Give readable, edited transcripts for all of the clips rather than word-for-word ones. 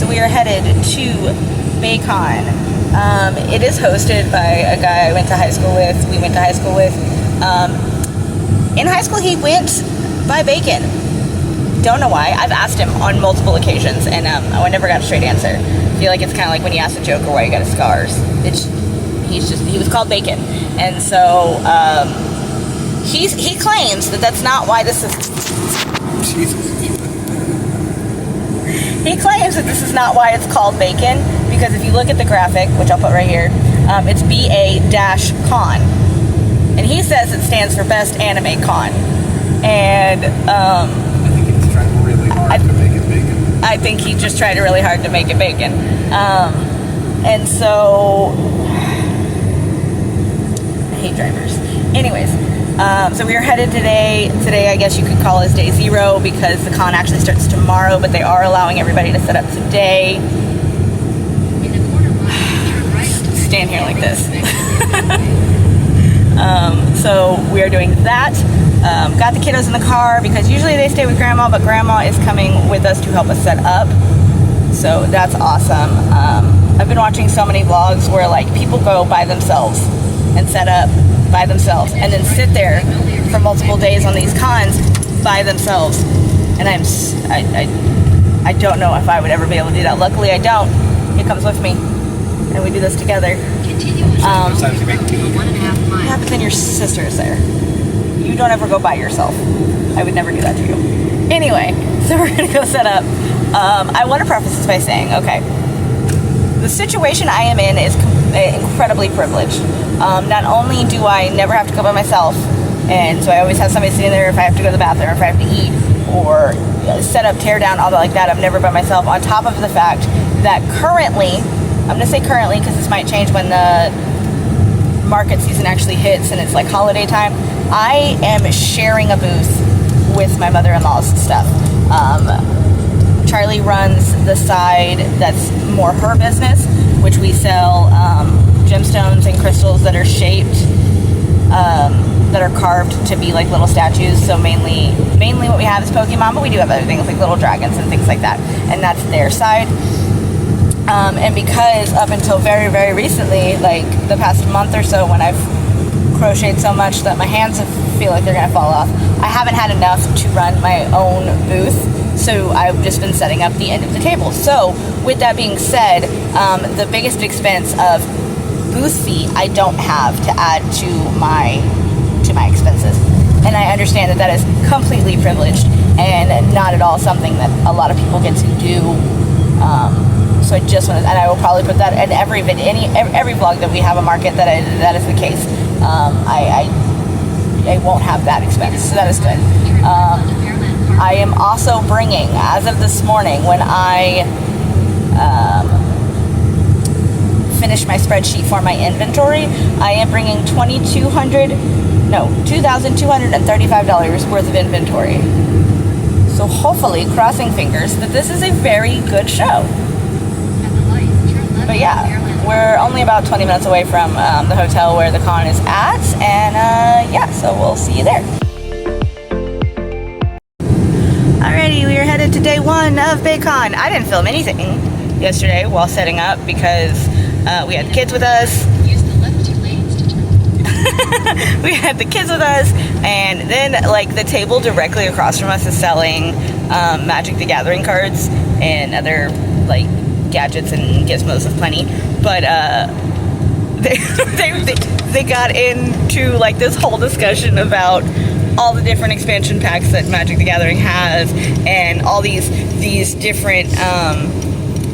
So we are headed to Bacon. It is hosted by a guy I went to high school with. We went to high school with. In high school, he went by Bacon. Don't know why. I've asked him on multiple occasions, and I never got a straight answer. I feel like it's kind of like when you ask the Joker why he got his scars. He was called Bacon, and so he claims that that's not why this is. Jesus. He claims that this is not why it's called Bacon, because if you look at the graphic, which I'll put right here, it's BA-Con. And he says it stands for Best Anime Con. And I think he's trying really hard to make it bacon. I think he just tried really hard to make it bacon. And so I hate drivers. Anyways, so we are headed today. Today, I guess you could call is day 0 because the con actually starts tomorrow, but they are allowing everybody to set up today. Stand here like this. So we are doing that. Got the kiddos in the car because usually they stay with grandma, but grandma is coming with us to help us set up. So that's awesome. I've been watching so many vlogs where like people go by themselves and set up by themselves and then sit there for multiple days on these cons by themselves. And I don't know if I would ever be able to do that. Luckily I don't. He comes with me and we do this together. Sometimes you make tea. Yeah, but then your sister is there. You don't ever go by yourself. I would never do that to you. Anyway, so we're gonna go set up. I want to preface this by saying, okay, the situation I am in is incredibly privileged. Not only do I never have to go by myself, and so I always have somebody sitting there if I have to go to the bathroom, or if I have to eat, or set up, tear down, all that like that. I'm never by myself. On top of the fact that currently, I'm gonna say currently because this might change when the market season actually hits and it's like holiday time, I am sharing a booth with my mother-in-law's stuff. Charlie runs the side that's more her business, which we sell gemstones and crystals that are shaped, that are carved to be like little statues. So mainly what we have is Pokemon, but we do have other things like little dragons and things like that, and that's their side. And because up until very, very recently, like the past month or so, when I've crocheted so much that my hands feel like they're gonna fall off, I haven't had enough to run my own booth, so I've just been setting up the end of the table. So with that being said, the biggest expense of booth fee I don't have to add to my expenses, and I understand that that is completely privileged and not at all something that a lot of people get to do. So I just want to, and I will probably put that in every vlog that we have a market that is the case. I won't have that expense, so that is good. I am also bringing, as of this morning, when I finish my spreadsheet for my inventory, I am bringing $2,235 worth of inventory. So hopefully, crossing fingers, that this is a very good show. But yeah, we're only about 20 minutes away from the hotel where the con is at, and yeah, so we'll see you there. Alrighty, we are headed to day 1 of Bacon. I didn't film anything yesterday while setting up because we had the kids with us. We had the kids with us, and then like the table directly across from us is selling Magic the Gathering cards and other like gadgets and gizmos of plenty, but they got into like this whole discussion about all the different expansion packs that Magic the Gathering has and all these different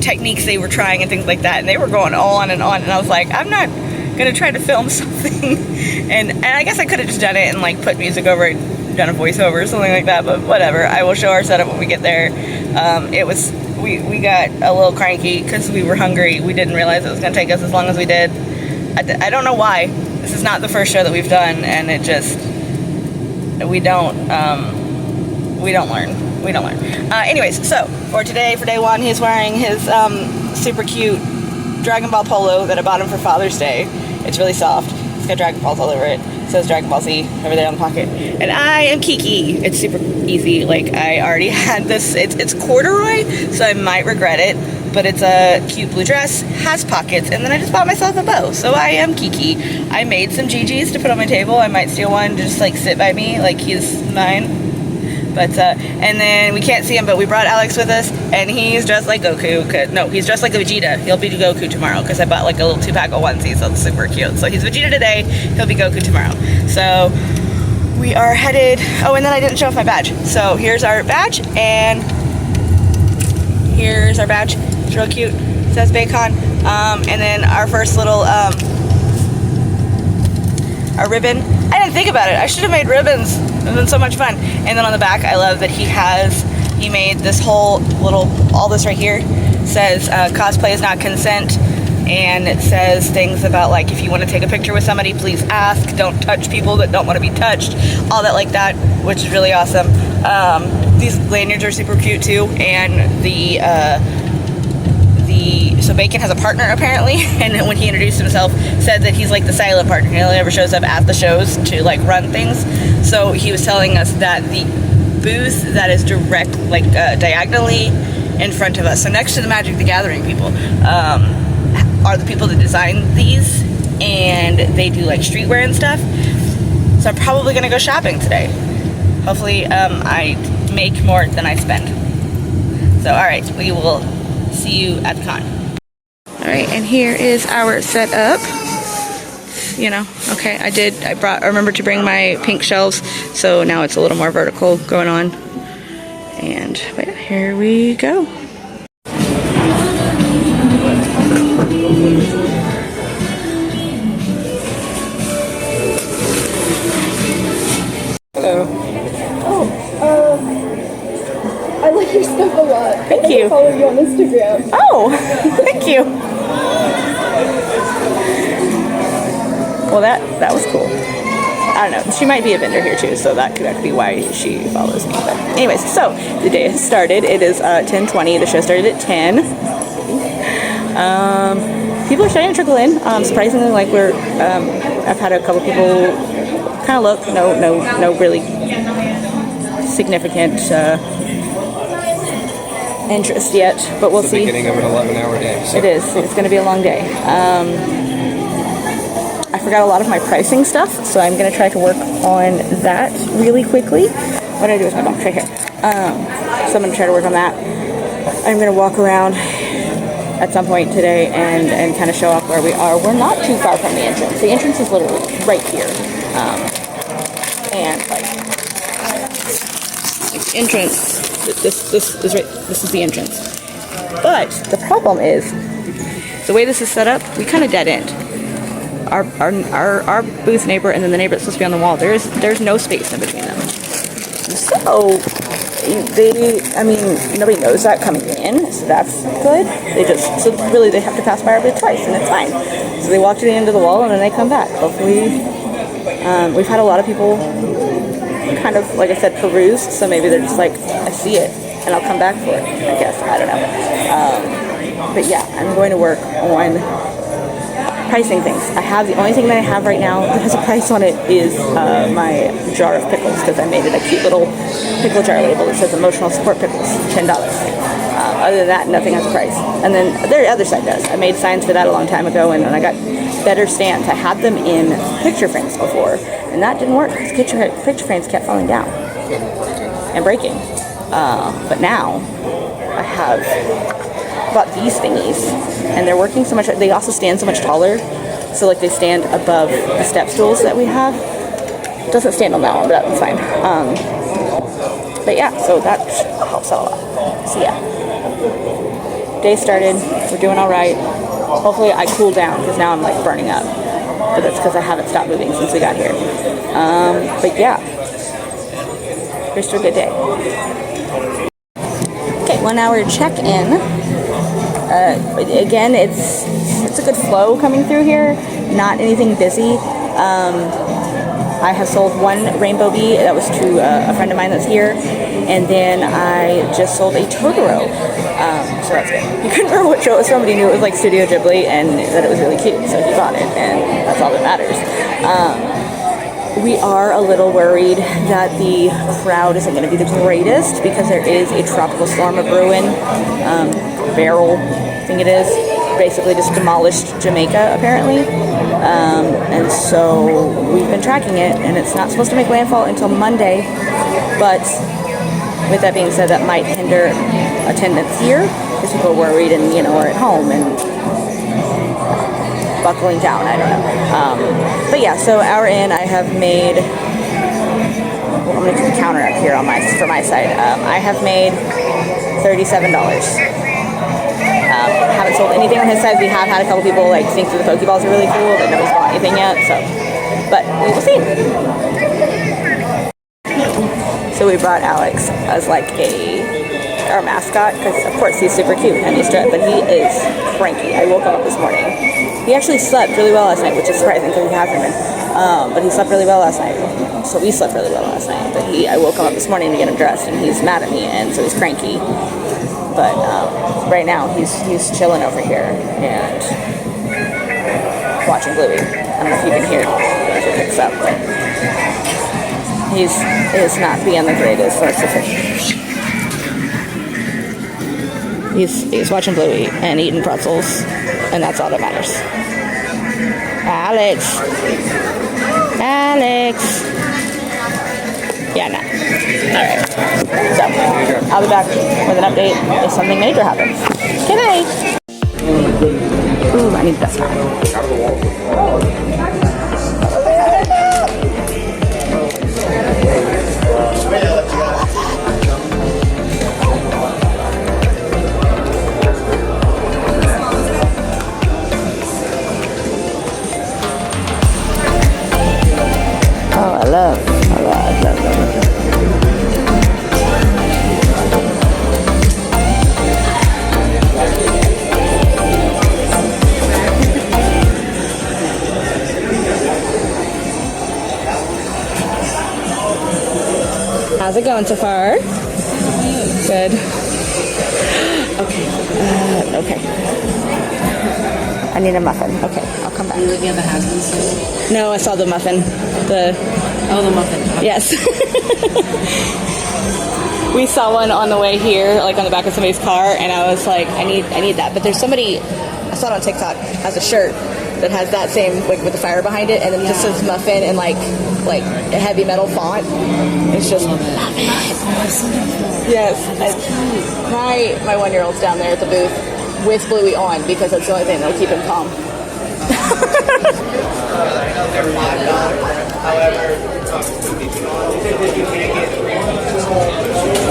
techniques they were trying and things like that, and they were going on, and I was like, I'm not gonna try to film something and I guess I could have just done it and like put music over it, done a voiceover or something like that, but whatever. I will show our setup when we get there. We got a little cranky because we were hungry. We didn't realize it was going to take us as long as we did. I don't know why. This is not the first show that we've done, and it just, we don't learn. Anyways, so for today, for day 1, he's wearing his super cute Dragon Ball polo that I bought him for Father's Day. It's really soft. It's got Dragon Balls all over it. So it's Dragon Ball Z over there on the pocket. And I am Kiki. It's super easy. Like, I already had this. It's corduroy, so I might regret it. but it's a cute blue dress, has pockets, and then I just bought myself a bow. So I am Kiki. I made some GGs to put on my table. I might steal one to just like sit by me, like he's mine. But and then we can't see him, but we brought Alex with us, and he's dressed like Goku. No, he's dressed like Vegeta. He'll be Goku tomorrow because I bought like a little 2-pack of onesies. That's super cute. So he's Vegeta today. He'll be Goku tomorrow. So we are headed. Oh, and then I didn't show off my badge. So here's our badge, and here's our badge. It's real cute. It says Bacon. And then our first little our ribbon. I didn't think about it. I should have made ribbons. It's been so much fun. And then on the back, I love that he made this whole little, all this right here says cosplay is not consent. And it says things about like, if you want to take a picture with somebody, please ask. Don't touch people that don't want to be touched. All that like that, which is really awesome. These lanyards are super cute too. And so Bacon has a partner apparently, and when he introduced himself, said that he's like the silent partner. He only ever shows up at the shows to like run things. So he was telling us that the booth that is direct, like diagonally in front of us, so next to the Magic the Gathering people, are the people that design these, and they do like streetwear and stuff. So I'm probably gonna go shopping today. Hopefully I make more than I spend. So all right, we will see you at the con. All right, and here is our setup. You know, okay, I remembered to bring my pink shelves, so now it's a little more vertical going on. And but yeah, here we go. Hello. I like your stuff a lot. Thank you. I follow you on Instagram. Oh, thank you. Well, that was cool. I don't know. She might be a vendor here too, so that could be why she follows me. But anyways, so the day has started. It is 10:20. The show started at 10. People are starting to trickle in. Surprisingly, like I've had a couple people kind of look. No really significant interest yet, but we'll see. The beginning of an 11-hour day. So. It is. It's going to be a long day. I forgot a lot of my pricing stuff, so I'm going to try to work on that really quickly. What did I do with my box right here? So I'm going to try to work on that. I'm going to walk around at some point today and kind of show off where we are. We're not too far from the entrance. The entrance is literally right here. And like entrance. This is right. This is the entrance. But the problem is the way this is set up. We kind of dead end. Our booth neighbor and then the neighbor that's supposed to be on the wall. There's no space in between them. So nobody knows that coming in. So that's good. They have to pass by our booth twice, and it's fine. So they walk to the end of the wall and then they come back. Hopefully, we've had a lot of people kind of, like I said, peruse, so maybe they're just like, I see it and I'll come back for it, I guess. I don't know. But yeah, I'm going to work on pricing things. The only thing that I have right now that has a price on it is my jar of pickles, because I made it a cute little pickle jar label that says emotional support pickles, $10. Other than that, nothing has a price. And then the other side does. I made signs for that a long time ago, and then I got better stands. I had them in picture frames before, and that didn't work because picture frames kept falling down and breaking. But now I have bought these thingies, and they're working so much. They also stand so much taller, so like they stand above the step stools that we have. It doesn't stand on that one, but that's fine. But yeah, so that helps out a lot. So yeah, day started. We're doing all right. Hopefully I cool down, because now I'm like burning up. But that's because I haven't stopped moving since we got here. But yeah, here's to a good day. Okay, 1 hour check-in. Again, it's a good flow coming through here. Not anything busy. I have sold one rainbow bee that was to a friend of mine that's here, and then I just sold a Totoro. So that's good. He couldn't remember what show it was from, but he knew it was like Studio Ghibli and that it was really cute, so he bought it, and that's all that matters. We are a little worried that the crowd isn't going to be the greatest because there is a tropical storm of ruin Beryl, I think it is, basically just demolished Jamaica apparently. And so we've been tracking it, and it's not supposed to make landfall until Monday. But with that being said, that might hinder attendance here because people are worried and are at home and buckling down. I don't know. But yeah, so hour in, I have made. I'm gonna keep the counter up here for my side. I have made $37. Haven't sold anything on his side. We have had a couple people like think that the Pokeballs are really cool, but nobody's bought anything yet. So, but we will see. So we brought Alex as like our mascot because of course he's super cute and he's but he is cranky. I woke him up this morning. He actually slept really well last night, which is surprising because he hasn't been. But he slept really well last night. So we slept really well last night. But I woke him up this morning to get him dressed, and he's mad at me, and so he's cranky. But right now he's chilling over here and watching Bluey. I don't know if you can hear if it picks up, but he's not being the greatest. He's watching Bluey and eating pretzels, and that's all that matters. Alex. Yeah, no. Alright. So, I'll be back with an update if something major happens. Good night. Ooh, I need that smile. I love. How's it going so far? Good. Okay. I need a muffin. Okay, I'll come back. Are you looking at the has-been stuff? No, I saw the muffin. The muffin. Okay. Yes. We saw one on the way here, like on the back of somebody's car, and I was like, I need that. But there's somebody, I saw it on TikTok, has a shirt that has that same, like with the fire behind it, and then just says muffin and like a heavy metal font. It's just muffin. Yes. My 1-year-old's down there at the booth with Bluey on because that's the only thing that'll keep him calm.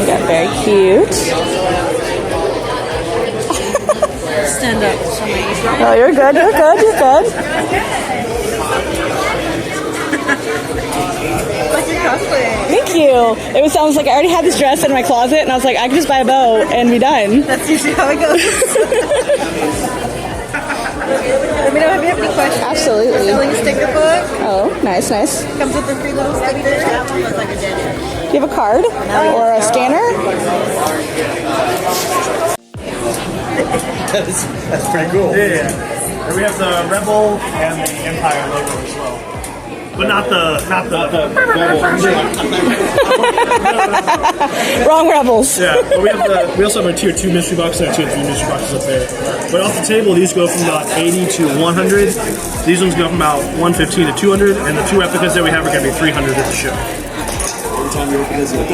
Yeah, very cute. Stand up. Oh, you're good. Thank you. It sounds like I already had this dress in my closet, and I was like, I can just buy a bow and be done. That's usually how it goes. Let me know if you have any questions. Absolutely. We're selling a sticker book. Oh, nice. Comes with a free little sticker. Do you have a card or a scanner? That's pretty cool. Yeah. And we have the Rebel and the Empire logo as well. But not the Wrong Rebels. Yeah, but we also have our tier 2 mystery box and our tier 3 mystery boxes up there. But off the table, these go from about 80 to 100. These ones go from about 115 to 200, and the 2 replicas that we have are going to be 300 at the show. Every time you open this, you're like,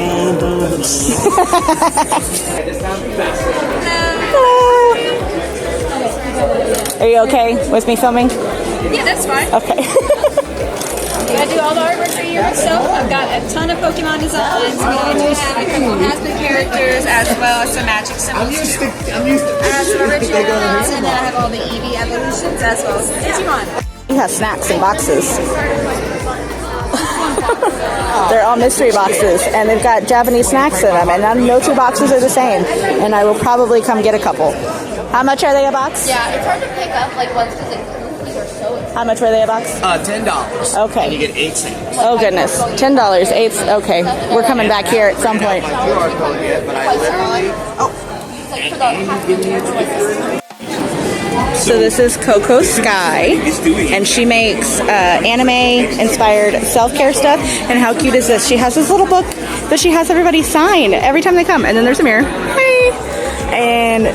Are you okay with me filming? Yeah, that's fine. Okay. I do all the artwork for you myself. I've got a ton of Pokemon designs. We do have a couple has-been characters as well as some magic symbols too. I have some original ones, and then I have all the Eevee evolutions as well as the Digimon. You have snacks in boxes. They're all mystery boxes, and they've got Japanese snacks in them, and no 2 boxes are the same. And I will probably come get a couple. How much are they a box? Yeah, it's hard to pick up like ones because these are so expensive. How much were they a box? $10. Okay. And you get 8 samples. Oh goodness, $10, 8. Okay, we're coming back here at some point. QR code yet, but I literally. So this is Coco Sky, and she makes anime-inspired self-care stuff. And how cute is this? She has this little book that she has everybody sign every time they come. And then there's a mirror. Hi. And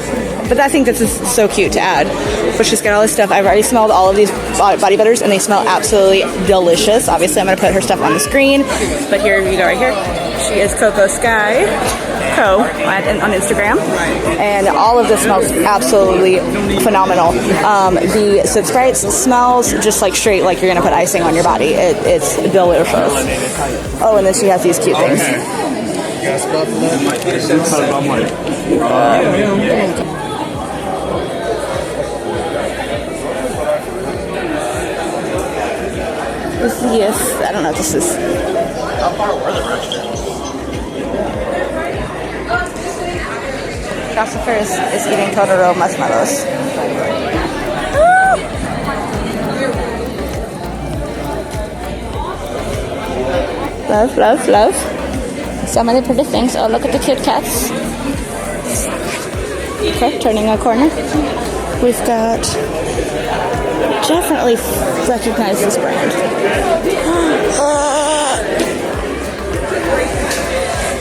but I think this is so cute to add. But she's got all this stuff. I've already smelled all of these body butters, and they smell absolutely delicious. Obviously, I'm going to put her stuff on the screen, but here you go right here. She is Coco Sky Co on Instagram, and all of this smells absolutely phenomenal. The Soot Sprites smells just like straight, like you're going to put icing on your body. It's delicious. Oh, and then she has these cute things. Yes, I don't know what this is. How far were the registrants? Christopher is eating Totoro marshmallows. Love, love, love. So many pretty things. Oh, look at the cute cats. Okay, turning a corner. We've got... Definitely recognize this brand.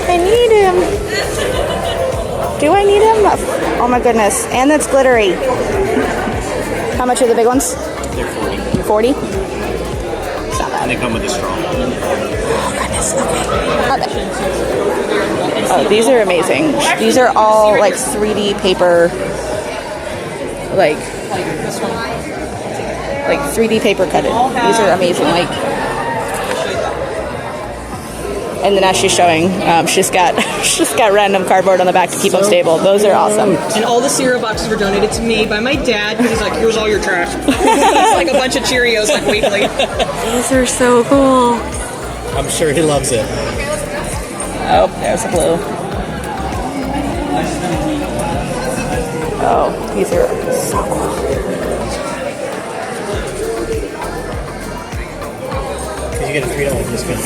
I need him. Do I need him? Oh my goodness. And it's glittery. How much are the big ones? They're 40. 40? It's not bad. And they come with a straw. Oh goodness, okay. Oh, these are amazing. These are all like 3D paper, like 3D paper cutted. These are amazing. Like, and then as she's showing, she's got random cardboard on the back to keep them stable. Those are awesome. And all the cereal boxes were donated to me by my dad because he's like, here's all your trash. It's like a bunch of Cheerios like weekly. These are so cool. I'm sure he loves it. Oh, there's a blue. Oh, these are so cool. You get a $3 discount.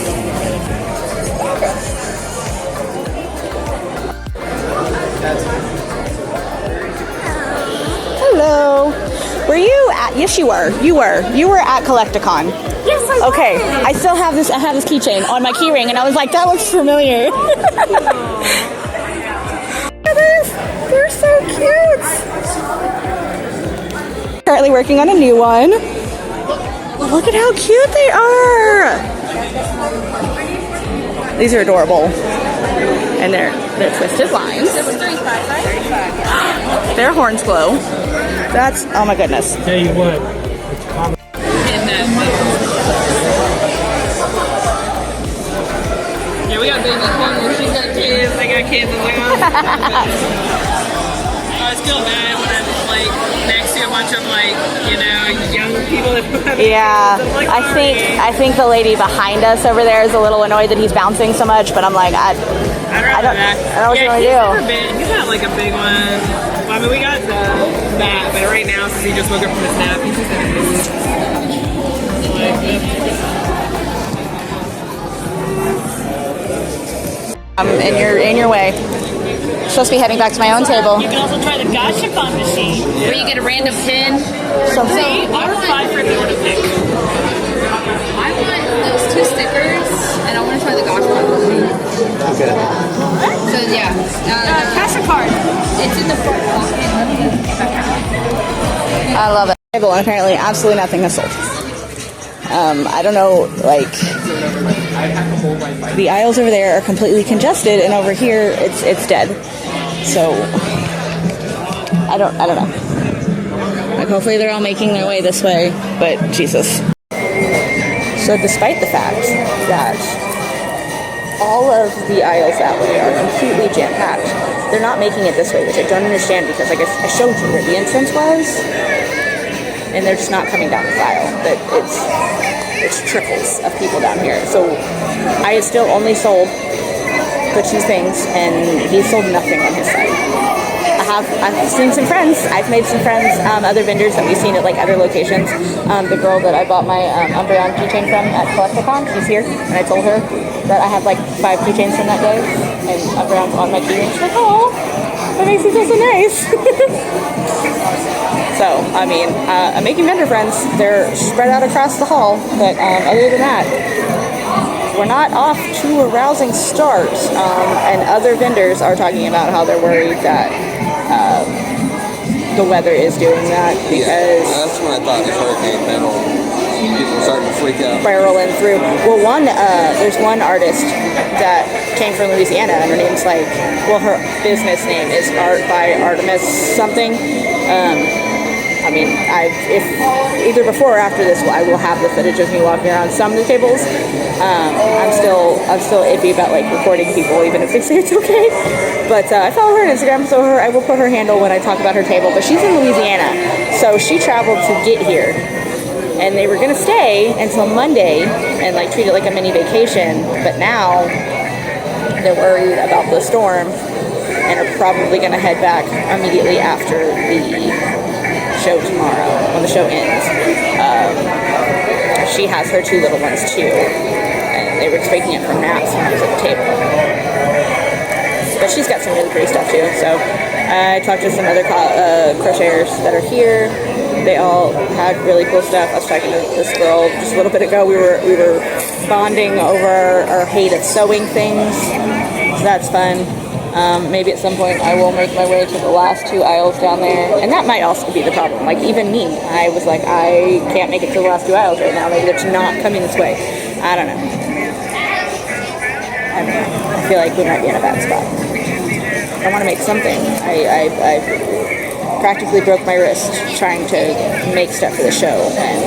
Hello. Were you at? Yes, you were. You were at Collecticon. Yes, I was. Okay. I still have this. I have this keychain on my keyring, and I was like, that looks familiar. They're so cute. Currently working on a new one. Look at how cute they are. These are adorable. And they're twisted lines. Their horns glow. That's, oh my goodness. Tell you what. Yeah, we got baby corner. She's got kids. I got kids. I'm like, I was still mad when I'm like next to a bunch of like, you know, young people that have Yeah, kids. I'm like, I think the lady behind us over there is a little annoyed that he's bouncing so much, but I'm like, I don't know what you want to do. He's not like a big one. Well, I mean, we got that, but right now, since he just woke up from his nap, he's just in a mood. In your way. Supposed to be heading back to my own table. You can also try the Gashapon machine, where you get a random pin. Something. I want 5 for if you want to pick. I want those 2 stickers, and I want to try the Gashapon machine. Okay. So yeah, Cash a card. it's in the front pocket. I love it. And apparently absolutely nothing is sold. I don't know, like, the aisles over there are completely congested, and over here it's dead. So I don't know. Like, hopefully they're all making their way this way, but Jesus. So despite the fact that all of the aisles that way are completely jam-packed, they're not making it this way, which I don't understand, because like I showed you where the entrance was, and they're just not coming down the aisle. But it's trickles of people down here. So I have still only sold the 2 things, and he sold nothing on his side. I've seen some friends. I've made some friends, other vendors that we've seen at like other locations. The girl that I bought my Umbreon keychain from at Collecticon, she's here, and I told her that I had like 5 keychains from that day, and Umbreon's on my keyring. She's like, oh, that makes me feel so nice. So, I mean, I'm making vendor friends. They're spread out across the hall, but other than that, we're not off to a rousing start. And other vendors are talking about how they're worried that the weather is doing that because That's when I thought it was Hurricane Beryl. People were starting to freak out. barreling through. Well, there's one artist that came from Louisiana, and her name's like, well, her business name is Art by Artemis something. I mean, if either before or after this, I will have the footage of me walking around some of the tables. I'm still iffy about like recording people, even if they say it's okay. But I follow her on Instagram, so I will put her handle when I talk about her table. But she's in Louisiana, so she traveled to get here. And they were gonna stay until Monday and like treat it like a mini vacation, but now they're worried about the storm and are probably gonna head back immediately after the show tomorrow when the show ends. She has her 2 little ones too, and they were just waking up from naps when I was at the table. But she's got some really pretty stuff too. So I talked to some other crocheters that are here. They all had really cool stuff. I was talking to this girl just a little bit ago. We were bonding over our hate of sewing things. So that's fun. Maybe at some point I will make my way to the last 2 aisles down there. And that might also be the problem. Like even me, I was like, I can't make it to the last 2 aisles right now. Maybe they're just not coming this way. I don't know. I feel like we might be in a bad spot. I want to make something. I practically broke my wrist trying to make stuff for the show, and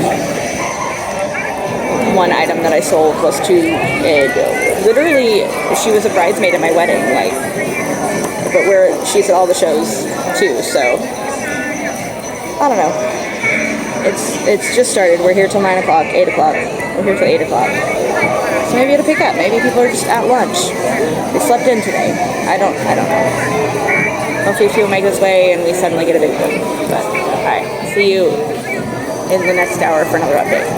one item that I sold was literally she was a bridesmaid at my wedding, like, but she's at all the shows too, so I don't know. It's just started. We're here till 9 o'clock, 8 o'clock. We're here till 8 o'clock. So maybe it'll pick up. Maybe people are just at lunch. They slept in today. I don't know. Hopefully she'll make this way and we suddenly get a big one. But, alright, see you in the next hour for another update.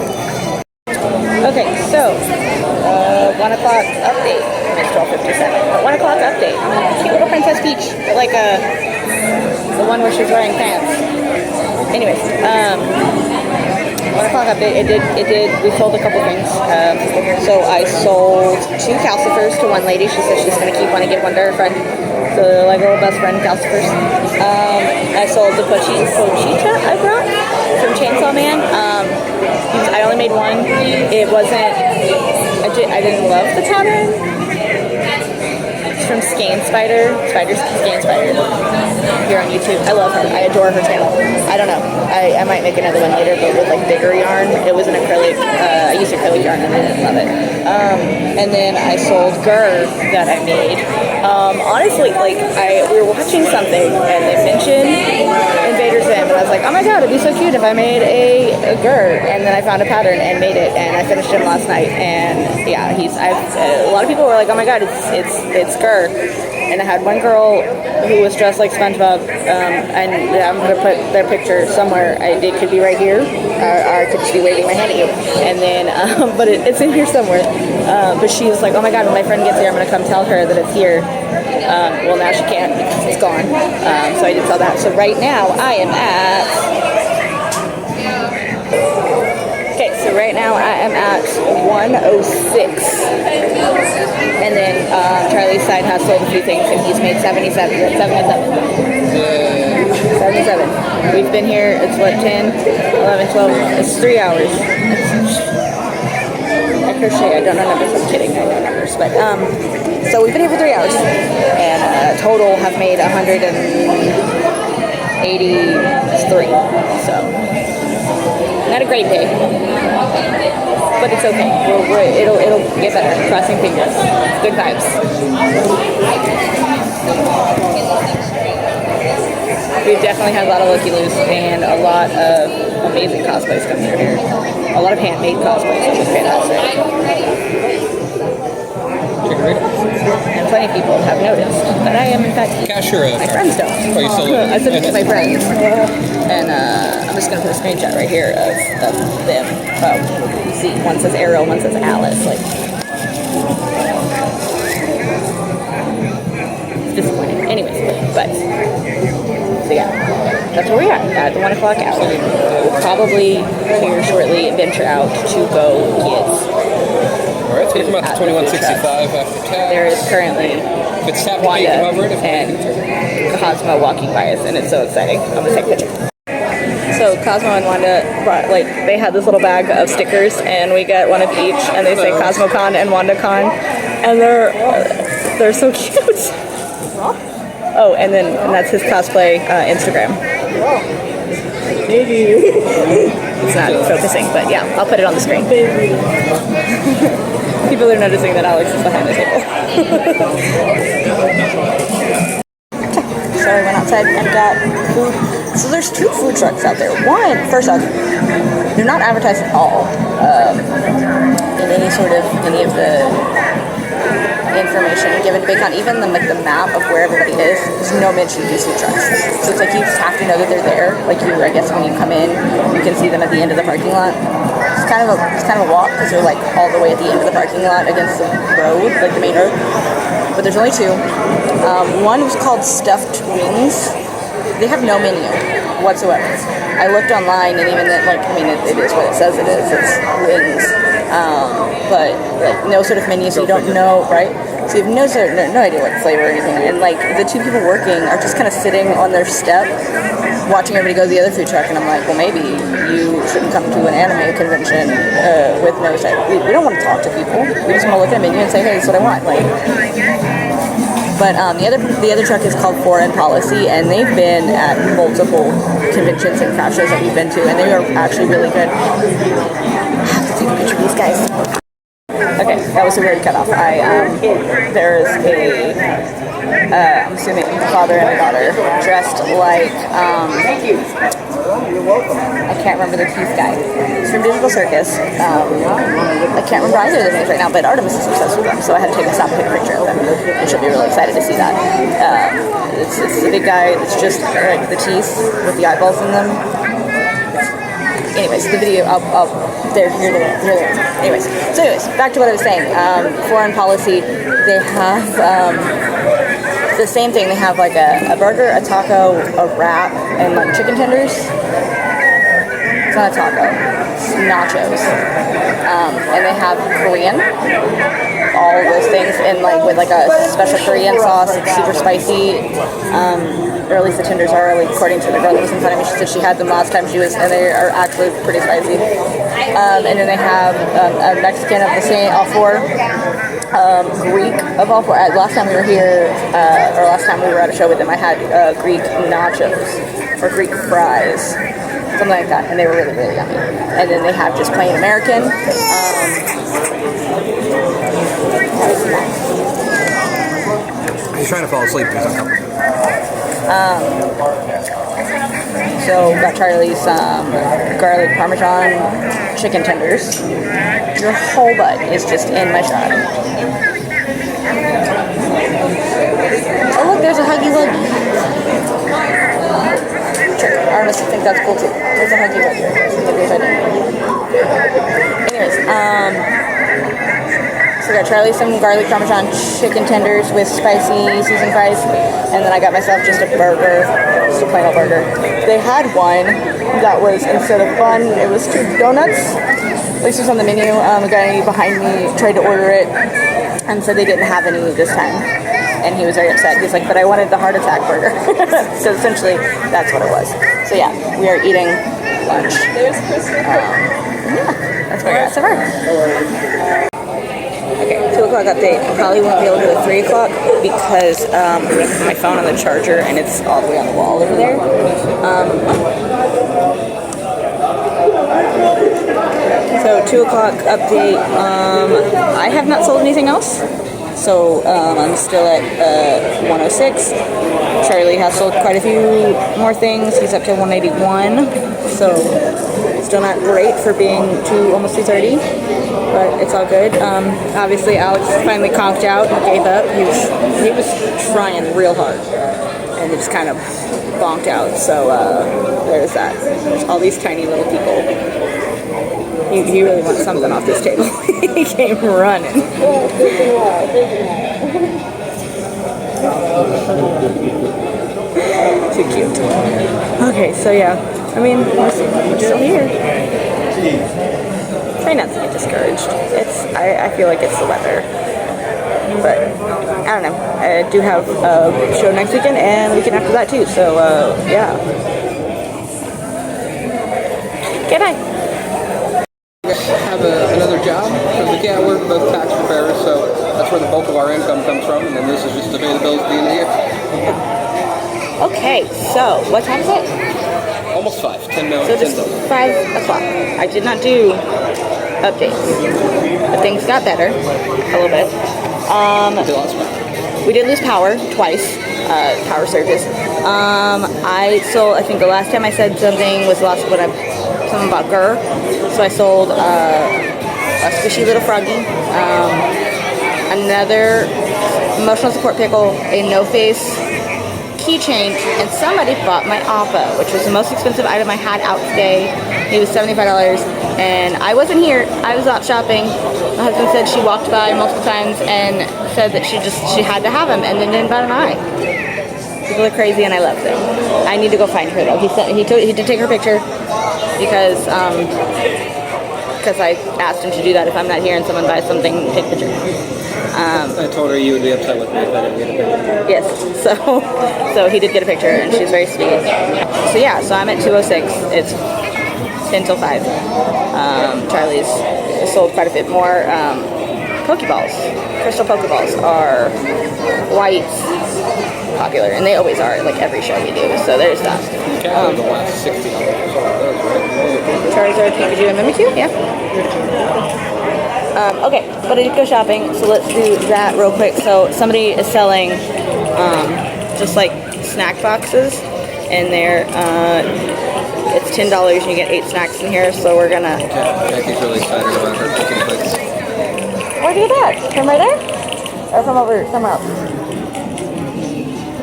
Okay, so, 1 o'clock update. It's 12:57. 1 o'clock update. Cute little Princess Peach. Like the one where she's wearing pants. Anyways, 1 o'clock update. It did, we sold a couple things. So I sold 2 calcifers to one lady. She said she's going to keep one and give one to her friend. So they're like little best friend calcifers. I sold the pochita I brought from Chainsaw Man. I only made one. It wasn't, I didn't love the pattern. It's from Skein Skein Spider here on YouTube. I love her. I adore her channel. I don't know. I might make another one later, but with like bigger yarn. It was an acrylic. I used acrylic yarn and I didn't love it. And then I sold Gur that I made. Honestly, like we were watching something and they mentioned Invader Zim, and I was like, oh my god, it'd be so cute if I made a Gur. And then I found a pattern and made it, and I finished him last night. And yeah, a lot of people were like, oh my god, it's Gur. And I had one girl who was dressed like SpongeBob, and I'm gonna put their picture somewhere. It could be right here, or I could just be waving my hand at you. And then, but it's in here somewhere. But she was like, oh my god, when my friend gets here, I'm gonna come tell her that it's here. Well, now she can't because it's gone. So I did sell that. So right now I am at. Okay, so right now I am at 106. And then Charlie's side has sold a few things, and he's made 77. 77. We've been here, it's what, 10, 11, 12, it's 3 hours. I crochet, I don't know numbers, I'm kidding, I know numbers. But, so we've been here for 3 hours, and total have made 183. So, not a great day, but it's okay. It'll get better. Crossing fingers. Good vibes. We've definitely had a lot of looky-loos and a lot of amazing cosplays come through here. A lot of handmade cosplays, which is fantastic. And plenty of people have noticed that I am in fact my friends don't. I said it to my friends. And I'm just going to put a screenshot right here of them. You see, one says Ariel, one says Alice. Like, it's disappointing. Anyways, but, so yeah, that's where we're at the 1 o'clock hour. We'll probably here shortly venture out to go get food about at the the food truck. 2165 after tax. There is currently If it's tap Wanda to cover it, if and Cosmo walking by us, and it's so exciting. I'm gonna take a picture. So Cosmo and Wanda brought, like, they had this little bag of stickers, and we get one of each, and they say CosmoCon and WandaCon, and they're so cute. Oh, and that's his cosplay Instagram. It's not focusing, but yeah, I'll put it on the screen. People are noticing that Alex is behind the table. So I went outside and got food. So there's 2 food trucks out there. One, first off, they're not advertised at all in any of the information given to Baycon. Even the map of where everybody is, there's no mention of these food trucks. So it's like you just have to know that they're there. Like I guess when you come in, you can see them at the end of the parking lot. It's kind of a walk because they're like all the way at the end of the parking lot against the road, like the main road. But there's only 2. One was called Stuffed Wings. They have no menu whatsoever. I looked online, and even then, it is what it says it is. It's wings, but like no sort of menu, so you don't know, right? So you have no idea what flavor or anything. And like the 2 people working are just kind of sitting on their step, watching everybody go to the other food truck. And I'm like, well, maybe you shouldn't come to an anime convention with no side. We don't want to talk to people. We just want to look at a menu and say, hey, this is what I want. But the other truck is called Foreign Policy, and they've been at multiple conventions and craft shows that we've been to, and they are actually really good. I have to take a picture of these guys. Okay, that was a weird cutoff. There is I'm assuming a father and a daughter dressed like, I can't remember the teeth guy. He's from Digital Circus. I can't remember either of their names right now, but Artemis is obsessed with them, so I had to stop and take a picture of them, and she'll be really excited to see that. It's the big guy that's just like the teeth with the eyeballs in them. Anyways, the video, here they are. Anyways, back to what I was saying. Foreign Policy, they have the same thing. They have like a burger, a taco, a wrap, and like chicken tenders. It's not a taco, it's nachos. And they have Korean, all of those things, and like with like a special Korean sauce. It's super spicy. Or at least the tenders are, like, according to the girl that was in front of me. She said she had them last time she was, and they are actually pretty spicy. And then they have a Mexican of the same, all 4, Greek of all 4. Last time we were here, or last time we were at a show with them, I had Greek nachos, or Greek fries, something like that, and they were really, really yummy. And then they have just plain American. He's trying to fall asleep because I'm coming. So got Charlie some garlic parmesan chicken tenders. Your whole butt is just in my shot. Oh look, there's a Huggy Wuggy. Sure, Artemis think that's cool too. There's a Huggy Wuggy. Anyways, so I got Charlie some garlic parmesan chicken tenders with spicy seasoned fries, and then I got myself just a burger, just a plain old burger. They had one that was, instead of bun, it was 2 donuts. At least it was on the menu. The guy behind me tried to order it and said they didn't have any this time, and he was very upset. He's like, but I wanted the heart attack burger. So essentially, that's what it was. So yeah, we are eating lunch. There's Kristen. Yeah, that's what I got so far. Okay, 2 o'clock update. I probably won't be able to do a 3 o'clock because I'm going to put my phone on the charger and it's all the way on the wall over there. So 2 o'clock update. I have not sold anything else. So I'm still at 106. Charlie has sold quite a few more things. He's up to 181. So still not great for being almost 230. But it's all good. Obviously, Alex finally conked out and gave up. He was trying real hard, and it just kind of bonked out. So there's that. There's all these tiny little people. He really wants something off this table. He came running. Too cute. Okay, so yeah. I mean, we're still here. try not to get discouraged. I feel like it's the weather. But I don't know. I do have a show next weekend and the weekend after that too. So yeah. Okay, bye. Have another job. I was like, yeah, we're both tax preparers, so that's where the bulk of our income comes from, and then this is just to pay the bills at the end of the year. Okay, so what time is it? Almost 5. 10 minutes. So just 5 o'clock. I did not do updates, but things got better a little bit. We did lose power twice, power surges. I think the last time I said something was something about Gurr. So I sold a squishy little froggy, another emotional support pickle, a no-face keychain, and somebody bought my Appa, which was the most expensive item I had out today. It was $75, and I wasn't here. I was out shopping. My husband said she walked by multiple times and said that she had to have him, and then didn't bat an eye. People are crazy, and I love them. I need to go find her though. He did take her picture because I asked him to do that if I'm not here and someone buys something, take a picture. I told her you would be upset with me if I didn't get a picture. Yes, so he did get a picture, and she's very sweet. So yeah, so I'm at 206. It's 10 till 5. Charlie's sold quite a bit more. Pokeballs, crystal Pokeballs are quite popular, and they always are, like every show we do. So there's that. Okay, the last $60. Charizard, Pikachu, and Mimikyu, yeah. Okay, but I did go shopping, so let's do that real quick. So somebody is selling just like snack boxes, and they're it's $10 and you get 8 snacks in here. So we're gonna. Jackie's really excited about her chicken plates. Where do you get that? From right there, or from over somewhere else?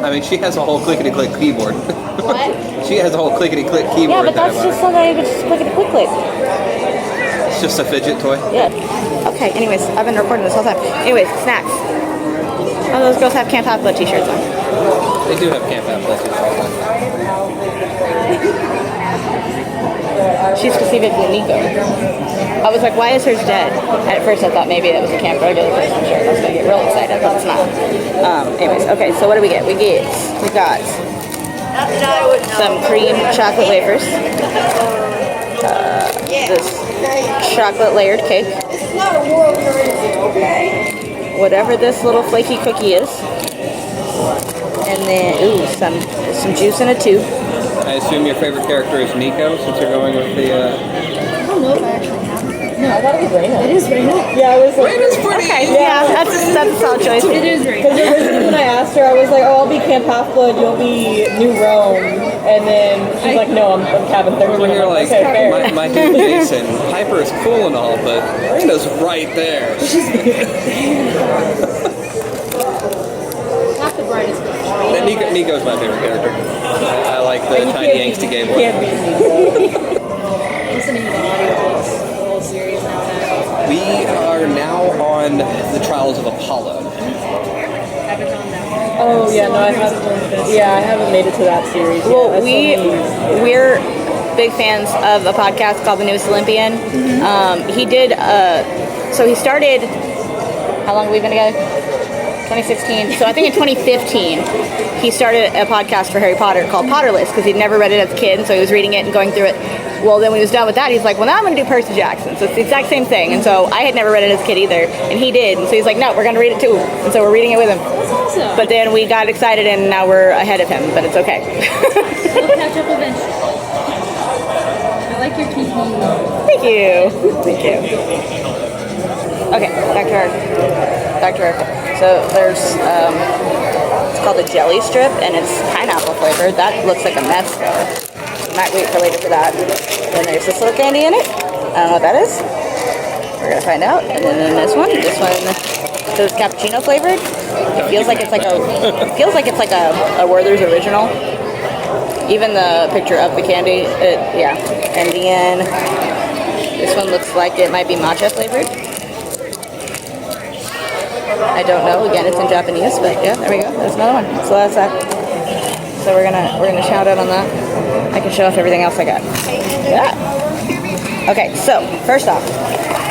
I mean, she has a whole clickety-click keyboard. What? She has a whole clickety-click keyboard. Yeah, but that's just so that you can just click. It's just a fidget toy. Yeah. Okay, anyways, I've been recording this whole time. Anyways, snacks. Oh, those girls have Camp Half Blood t-shirts on. They do have Camp Half Blood t-shirts on. She's specifically Nico. I was like, why is hers dead? At first I thought maybe that was a Camp Regular person shirt. I was going to get real excited, but it's not. Anyways, okay, so what do we get? We got some cream chocolate wafers. This chocolate layered cake. It's not a world currency, okay? Whatever this little flaky cookie is. And then, ooh, some juice in a tube. I assume your favorite character is Nico, since you're going with the. I don't know if I actually have it. No, I thought it was Raina. It is Raina. Yeah, I was like, Raina's pretty. okay, yeah, that's a solid choice. It is Raina. Because originally when I asked her, I was like, oh, I'll be Camp Half-Blood, you'll be New Rome. And then she's like, no, I'm Cabin 13. Over here, like, okay, fair. my dude Jason, Hyper is cool and all, but Raina's right there. Not the brightest color. Nico's my favorite character. I like the tiny angsty gay boy. Can't beat me. Listening to the audiobooks, the whole series now. We are now on the Trials of Apollo. Oh, yeah, no, I haven't made it to that series yet. Well, That's we're big fans of a podcast called The Newest Olympian. He did, so he started, how long have we been together? 2016. So I think in 2015, he started a podcast for Harry Potter called Potterless because he'd never read it as a kid, and so he was reading it and going through it. Well, then when he was done with that, he's like, well, now I'm going to do Percy Jackson. So it's the exact same thing. And so I had never read it as a kid either, and he did. And so he's like, no, we're going to read it too. And so we're reading it with him. That's awesome. But then we got excited, and now we're ahead of him, but it's okay. We'll catch up eventually. I like your kiki. Thank you. Thank you. Okay, back to our. So there's, it's called a jelly strip, and it's pineapple flavored. That looks like a mess. Might wait for later for that. Then there's this little candy in it. I don't know what that is. We're gonna find out. And then this one so it's cappuccino flavored. It feels like it's like a Werther's original. Even the picture of the candy, yeah. And then this one looks like it might be matcha flavored. I don't know. Again, it's in Japanese, but yeah, there we go. There's another one. So that's that. So we're gonna shout out on that. I can show off everything else I got. Yeah. Okay. So first off,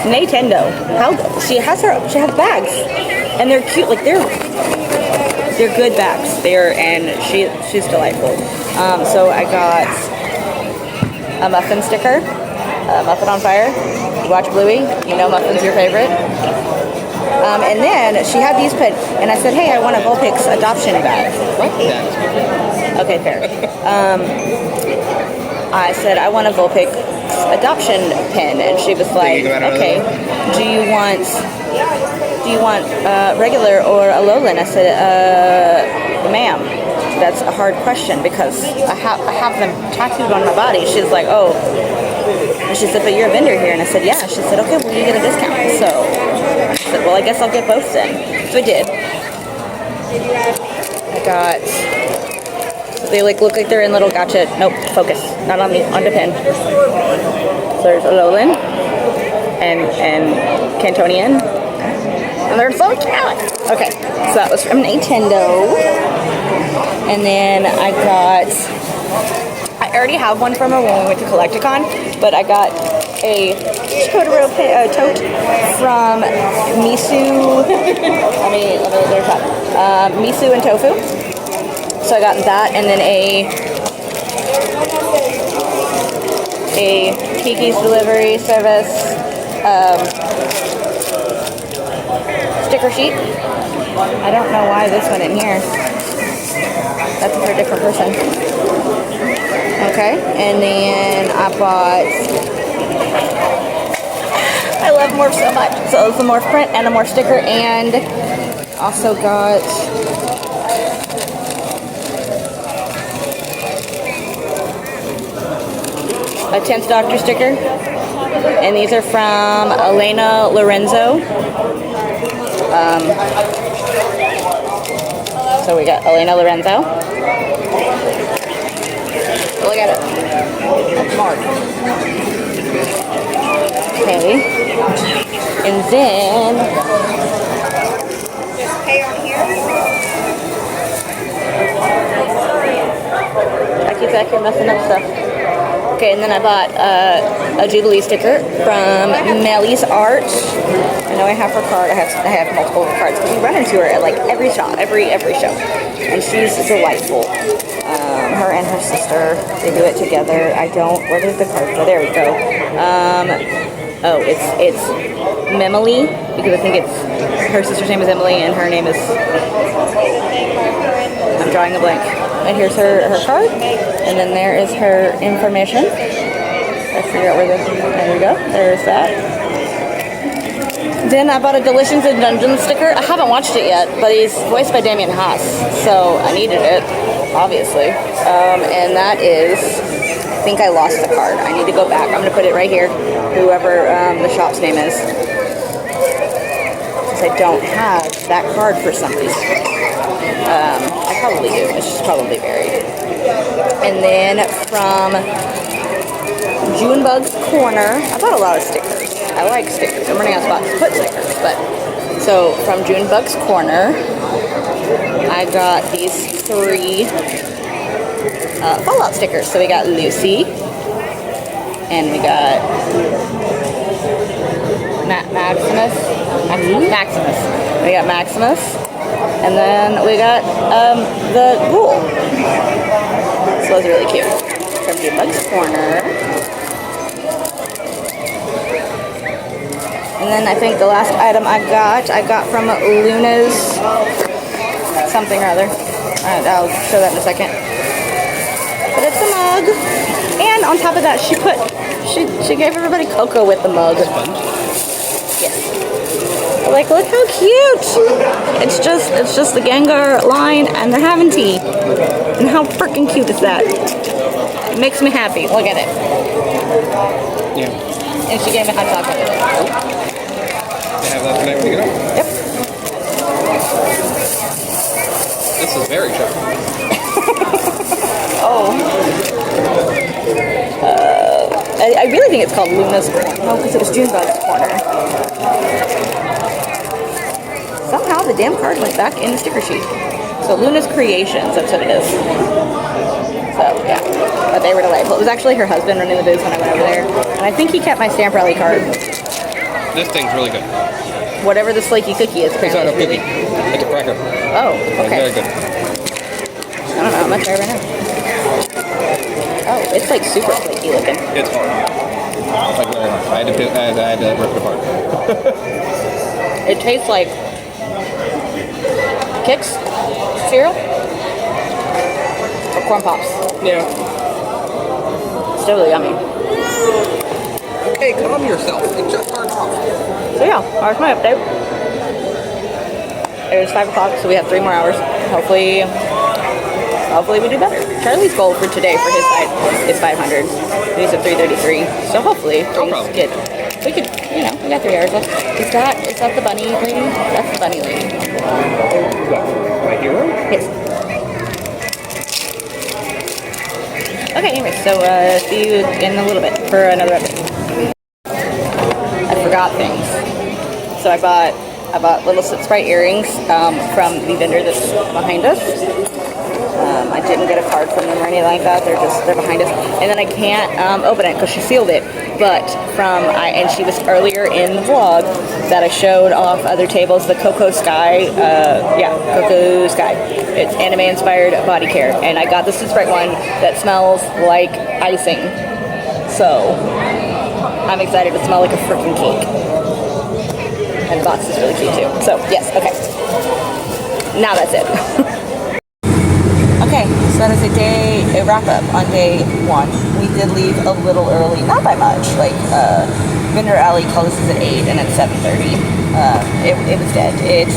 Nintendo. How she has bags, and they're cute. Like they're good bags. And she's delightful. So I got a muffin sticker, a muffin on fire. You watch Bluey, you know muffin's your favorite. And then she had these put, and I said, hey, I want a Vulpix adoption bag. Okay, fair. I said, I want a Vulpix adoption pin, and she was like, okay, do you want regular or a lowland? I said, ma'am, that's a hard question because I have them tattooed on my body. She's like, oh. And she said, but you're a vendor here. And I said, yeah. She said, okay, well, you get a discount. So I said, well, I guess I'll get both then. So I did. I got, they like look like they're in little gotcha. Nope, focus. Not on me, on the pen. So there's a lowland and Cantonian. And they're so cute. Okay, so that was from Nintendo. And then I already have one from her when we went to Collecticon, but I got a Totoro tote from Misu. There's that. Misu and Tofu. So I got that, and then a Kiki's Delivery Service sticker sheet. I don't know why this went in here. That's for a different person. Okay, and then I bought, I love Morph so much. So it's a Morph print and a Morph sticker, and also got a 10th Doctor sticker. And these are from Elena Lorenzo. So we got Elena Lorenzo. Look at it. That's Mark. Okay. And then just pay on here. I keep back here messing up stuff. Okay, and then I bought a Jubilee sticker from Melly's Art. I know I have her card. I have multiple cards because we run into her at like every shop, every show, and she's delightful. Her and her sister, they do it together. Where did the card go? There we go. Oh, it's Memily, because I think her sister's name is Emily and her name is, I'm drawing a blank. And here's her card, and then there is her information. Let's figure out where there we go. There's that. Then I bought a Delicious in Dungeons sticker. I haven't watched it yet, but he's voiced by Damien Haas, so I needed it, obviously. And that is, I think I lost the card. I need to go back. I'm going to put it right here, whoever the shop's name is. Because I don't have that card for some reason. I probably do. It's just probably buried. And then from Junebug's Corner, I bought a lot of stickers. I like stickers. I'm running out of spots to put stickers, but so from Junebug's Corner, I got these 3 Fallout stickers. So we got Lucy, and we got Maximus. We got Maximus. And then we got the Ghoul. So those are really cute. From Junebug's Corner. And then I think the last item I got from Luna's something or other. I'll show that in a second. But it's a mug. And on top of that, she gave everybody cocoa with the mug. Yes. Like, look how cute! It's just the Gengar line, and they're having tea. And how freaking cute is that? It makes me happy. Look at it. Yeah. And she gave me hot chocolate with it. They have that tonight when you get home. Yep. This is very chocolate. Oh. I really think it's called Luna's Corner. No, because it was Junebug's Corner. Somehow the damn card went back in the sticker sheet. So Luna's Creations, that's what it is. So yeah, but they were delightful. It was actually her husband running the booth when I went over there, and I think he kept my Stamp Rally card. This thing's really good. Whatever the flaky cookie is, It's not a apparently. cookie. It's a cracker. Oh, It's okay. very good. I don't know. I'm gonna try it right now. Oh, it's like super flaky looking. It's hard. Like very hard. I had to rip it apart. It tastes like Kix cereal or corn pops. Yeah. It's really yummy. Okay, calm yourself. It just started off. So yeah, that's my update. It's 5 o'clock, so we have 3 more hours. Hopefully we do better. Charlie's goal for today for his side is 500. He's at 333. So hopefully things get. We could, you know, we got 3 hours left. Is that the bunny lady? That's the bunny lady. My hero? Yes. Okay, anyway, so see you in a little bit for another update. I forgot things. So I bought little Sprite earrings from the vendor that's behind us. I didn't get a card from them or anything like that. They're behind us. And then I can't open it because she sealed it. But and she was earlier in the vlog that I showed off other tables, the Cocoa Sky. Cocoa Sky. It's anime-inspired body care. And I got the Sprite one that smells like icing. So I'm excited to smell like a freaking cake. And the box is really cute too. So yes, okay. Now that's it. Okay, so that is a wrap up on day 1. We did leave a little early, not by much. Like Vendor Alley closes at 8 and at 7:30. It was dead. It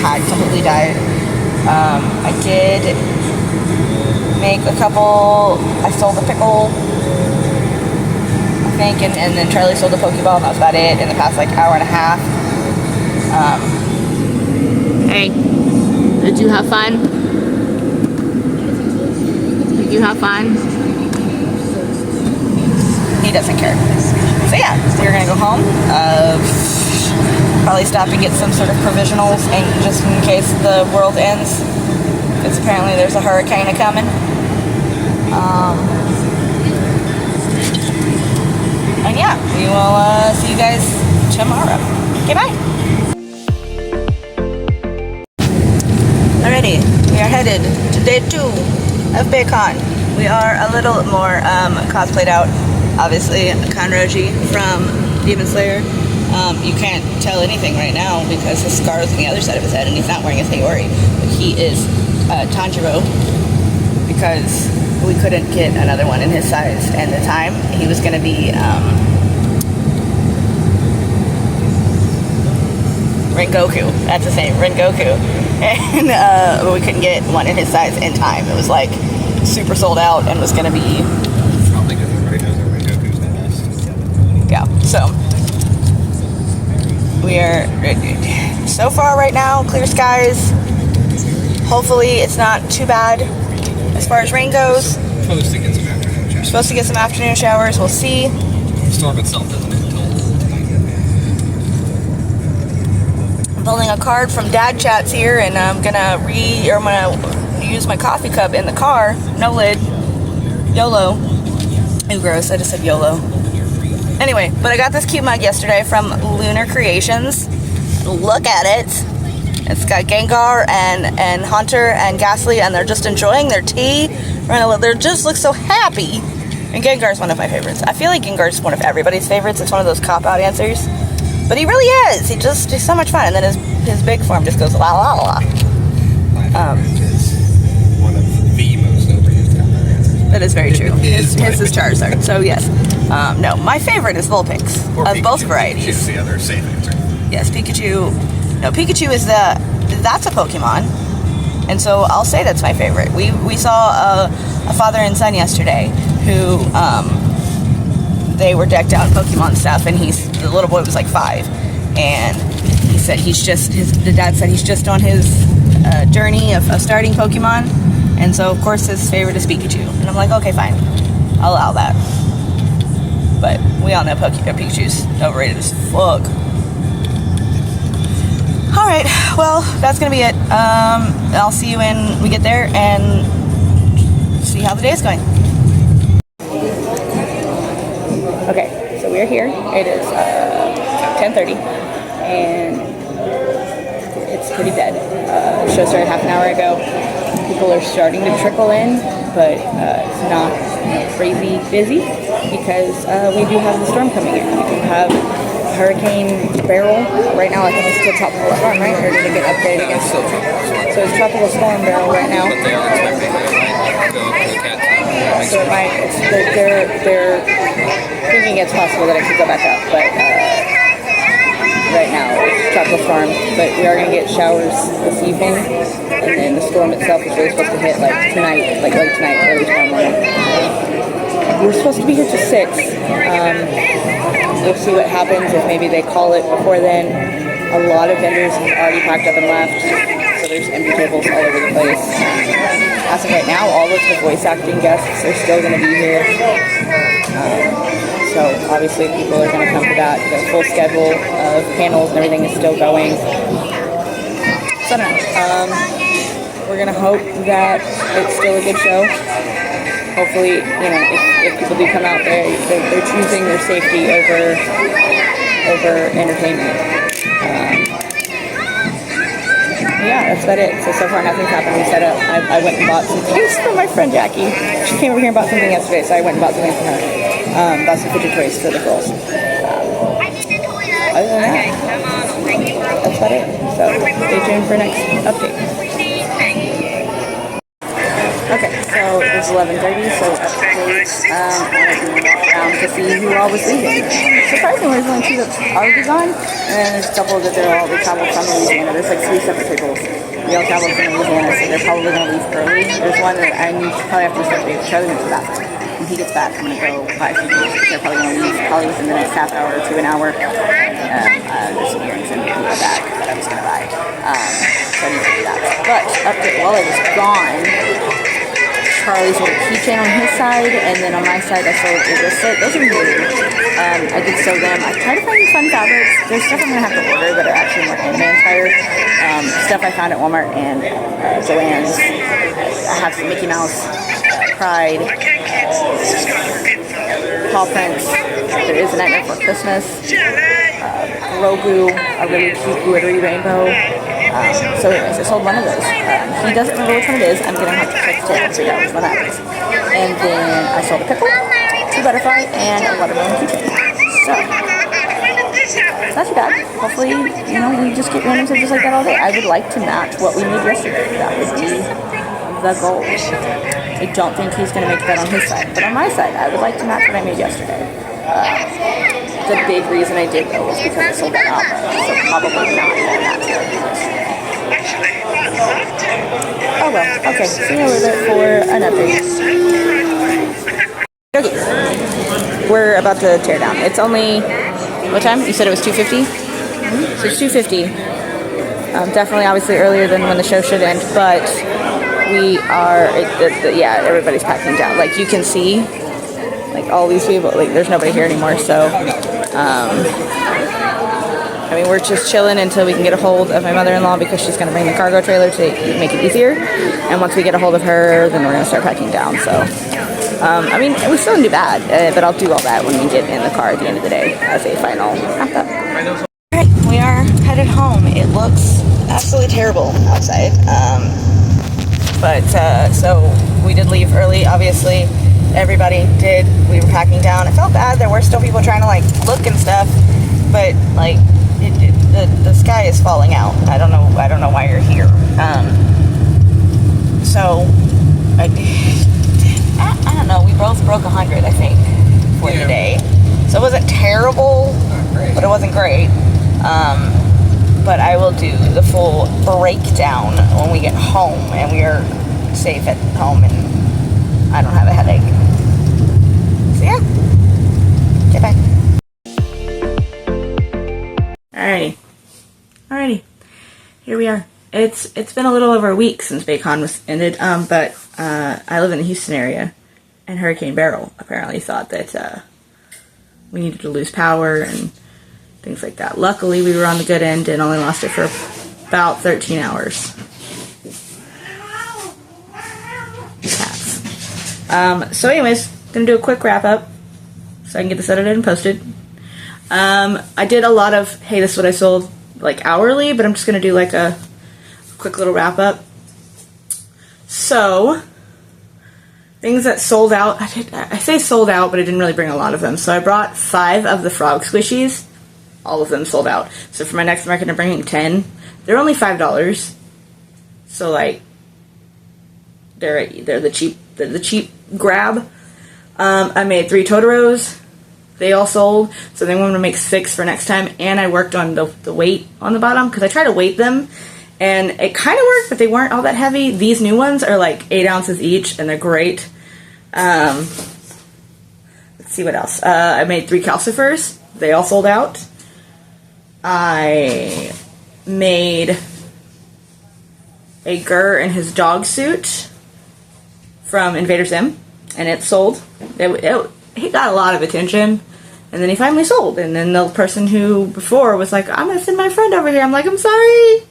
had completely died. I did make a couple. I sold the pickle, I think, and then Charlie sold the Pokeball, and that was about it in the past like hour and a half. Hey, did you have fun? Did you have fun? He doesn't care. So yeah, so we're gonna go home. Probably stop and get some sort of provisionals, and just in case the world ends, because apparently there's a hurricane coming. And yeah, we will see you guys tomorrow. Okay, bye. Alrighty, we are headed to day 2 of BayCon. We are a little more cosplayed out. Obviously, Kanroji from Demon Slayer. You can't tell anything right now because his scar is on the other side of his head and he's not wearing a Sayori. But he is Tanjiro because we couldn't get another one in his size and the time. He was going to be Rengoku. That's his name, Rengoku. And we couldn't get one in his size in time. It was like super sold out and was going to be... Probably because everybody knows that Rengoku's the best. Yeah, so we are so far right now, clear skies. Hopefully it's not too bad as far as rain goes. Supposed to get some afternoon showers. Supposed to get some afternoon showers, we'll see. The storm itself hasn't been told. I'm pulling a card from Dad Chats here, and I'm gonna use my coffee cup in the car. No lid. YOLO. Ooh, gross. I just said YOLO. Anyway, but I got this cute mug yesterday from Lunar Creations. Look at it. It's got Gengar and Hunter and Ghastly, and they're just enjoying their tea. They just look so happy. And Gengar's one of my favorites. I feel like Gengar's one of everybody's favorites. It's one of those cop-out answers. But he really is. He's so much fun. And then his big form just goes la la la. One of the most overused cop-out answers. That is very true. His is Charizard. So yes. No, my favorite is Vulpix of both varieties. Pikachu's the other safe answer. Yes, Pikachu. No, Pikachu is that's a Pokemon, and so I'll say that's my favorite. We saw a father and son yesterday who they were decked out in Pokemon stuff, and the little boy was like 5, and he said the dad said he's just on his journey of starting Pokemon, and so of course his favorite is Pikachu, and I'm like, okay, fine, I'll allow that. But we all know Pikachu's overrated as fuck. Alright, well, that's gonna be it. I'll see you when we get there and see how the day is going. Okay, so we're here. It is 10:30, and it's pretty dead. The show started half an hour ago. People are starting to trickle in, but it's not crazy busy because we do have the storm coming in. We do have Hurricane Beryl. Right now, I think it's still tropical storm, right? Or did it get updated again? Still tropical. So it's tropical storm Beryl right now. But they are expecting that it might go up to the cat town. So it might. They're thinking it's possible that it could go back up, but right now it's tropical storm. But we are going to get showers this evening, and then the storm itself is really supposed to hit like tonight, like late tonight, early tomorrow morning. We're supposed to be here till 6. We'll see what happens if maybe they call it before then. A lot of vendors have already packed up and left, so there's empty tables all over the place. As of right now, all of the voice acting guests are still going to be here. So obviously people are going to come to that. The full schedule of panels and everything is still going. So I don't know. We're going to hope that it's still a good show. Hopefully, you know, if people do come out there, they're choosing their safety over entertainment. Yeah, that's about it. So far nothing's happened. We set up. I went and bought some things for my friend Jackie. She came over here and bought something yesterday, so I went and bought something for her. Bought some fidget toys for the girls. Other than that, that's about it. So stay tuned for next update. Okay, so it's 11:30, so updates. I went around to see who all was leaving. Surprisingly, there's only 2 that's already gone, and then there's a couple that they're all traveled from Louisiana. There's like 3 separate tables. They all traveled from Louisiana, so they're probably going to leave early. There's one that I need to probably have to separate. Charlie went to the bathroom. When he gets back, I'm going to go buy a few things, because they're probably going to leave probably within the next half hour to an hour. There's some earrings in the bag that I was going to buy. So I need to do that. But update, while I was gone, Charlie sold a keychain on his side, and then on my side I sold a wristlet. Those are new. I did sew them. I tried to find fun fabrics. There's stuff I'm going to have to order that are actually more anime inspired. Stuff I found at Walmart and Joann's. I have some Mickey Mouse, Pride, paw prints. There is a Nightmare Before Christmas. Grogu, a really cute glittery rainbow. So anyways, I sold one of those. He doesn't remember which one it is. I'm going to have to check the tail and figure out which one that is. And then I sold a pickle, 2 butterfly, and a watermelon keychain. So, not too bad. Hopefully, you know, we just get random stuff just like that all day. I would like to match what we made yesterday. That would be the goal. I don't think he's going to make that on his side. But on my side, I would like to match what I made yesterday. The big reason I did though was because I sold that opera. So probably not going to match what I did yesterday. Oh well, okay, see you later for an update. Okay, we're about to tear down. It's only, what time? You said it was 2:50? So it's 2:50. Definitely, obviously earlier than when the show should end, but we are, yeah, everybody's packing down. Like you can see, like all these people, like there's nobody here anymore, so, I mean, we're just chilling until we can get a hold of my mother-in-law because she's going to bring the cargo trailer to make it easier. And once we get a hold of her, then we're going to start packing down. So, I mean, we still didn't do bad, but I'll do all that when we get in the car at the end of the day as a final wrap-up. All right, we are headed home. It looks absolutely terrible outside. So we did leave early, obviously. Everybody did. We were packing down. It felt bad. There were still people trying to, like, look and stuff. But, like, the sky is falling out. I don't know why you're here. So I don't know. We both broke 100, I think, for the day. So it wasn't terrible, but it wasn't great. But I will do the full breakdown when we get home and we are safe at home and I don't have a headache. So yeah. Get back. Alrighty, here we are. It's been a little over a week since BayCon was ended, but I live in the Houston area, and Hurricane Beryl apparently thought that we needed to lose power and things like that. Luckily, we were on the good end and only lost it for about 13 hours. Cats. So anyways, gonna do a quick wrap up so I can get this edited and posted. I did a lot of, hey, this is what I sold, like, hourly, but I'm just going to do, like, a quick little wrap-up. So, things that sold out, I say sold out, but I didn't really bring a lot of them. So I brought 5 of the frog squishies. All of them sold out. So for my next market, I'm bringing 10. They're only $5. So, like, they're the cheap grab. I made 3 Totoros. They all sold, so then I'm going to make 6 for next time, and I worked on the weight on the bottom, because I tried to weight them, and it kind of worked, but they weren't all that heavy. These new ones are like 8 ounces each, and they're great. Let's see what else. I made 3 calcifers. They all sold out. I made a Gurr and his dog suit from Invader Zim, and it sold. He got a lot of attention, and then he finally sold. And then the person who before was like, I'm gonna send my friend over here. I'm like, I'm sorry,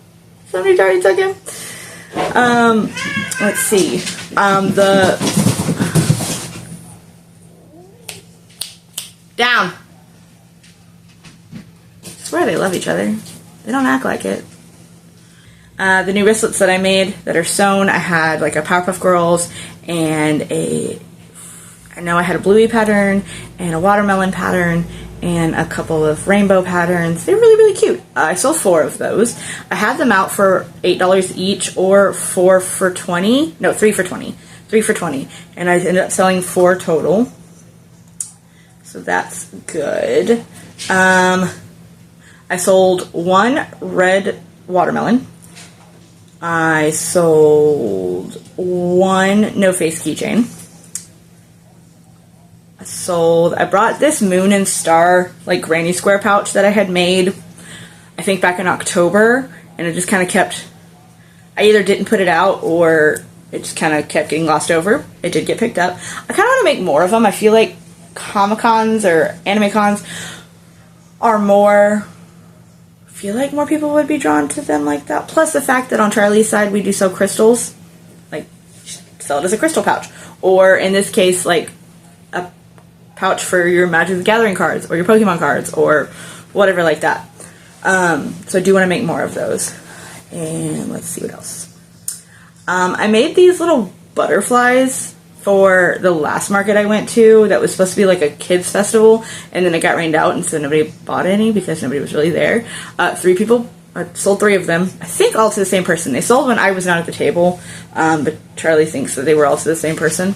somebody already took him. Let's see. Down. I swear they love each other. They don't act like it. The new wristlets that I made that are sewn, I had like a Powerpuff Girls and I know I had a bluey pattern and a watermelon pattern and a couple of rainbow patterns. They're really, really cute. I sold 4 of those. I had them out for $8 each or 4 for $20. No, 3 for $20. 3 for $20. And I ended up selling 4 total. So that's good. I sold 1 red watermelon. I sold 1 no face keychain. I brought this moon and star like granny square pouch that I had made I think back in October, and it just kind of kept, I either didn't put it out or it just kind of kept getting glossed over. It did get picked up. I kind of want to make more of them. I feel like Comic-Cons or anime cons are more, I feel like more people would be drawn to them like that. Plus the fact that on Charlie's side we do sell crystals, like sell it as a crystal pouch, or in this case like a pouch for your Magic the Gathering cards or your Pokemon cards or whatever like that. So I do want to make more of those. And let's see what else. I made these little butterflies for the last market I went to that was supposed to be like a kids festival, and then it got rained out and so nobody bought any because nobody was really there. 3 people sold 3 of them. I think all to the same person. They sold when I was not at the table, but Charlie thinks that they were all to the same person.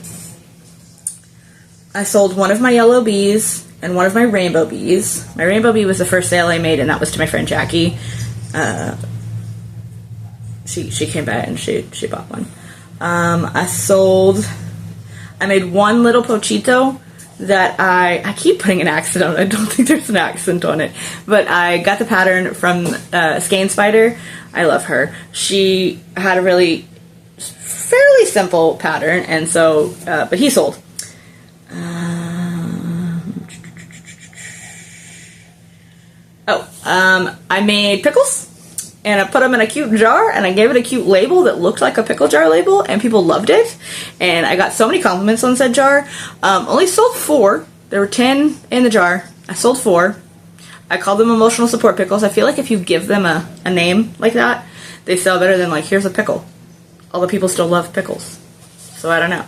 I sold 1 of my yellow bees and 1 of my rainbow bees. My rainbow bee was the first sale I made, and that was to my friend Jackie. She came back and she bought one. I made 1 little pochito that I keep putting an accent on it. I don't think there's an accent on it, but I got the pattern from Skein Spider. I love her. She had a really fairly simple pattern, and so but he sold. I made pickles, and I put them in a cute jar, and I gave it a cute label that looked like a pickle jar label, and people loved it, and I got so many compliments on said jar. Only sold 4. There were 10 in the jar. I sold 4. I called them emotional support pickles. I feel like if you give them a name like that, they sell better than like, here's a pickle. Although people still love pickles. So I don't know.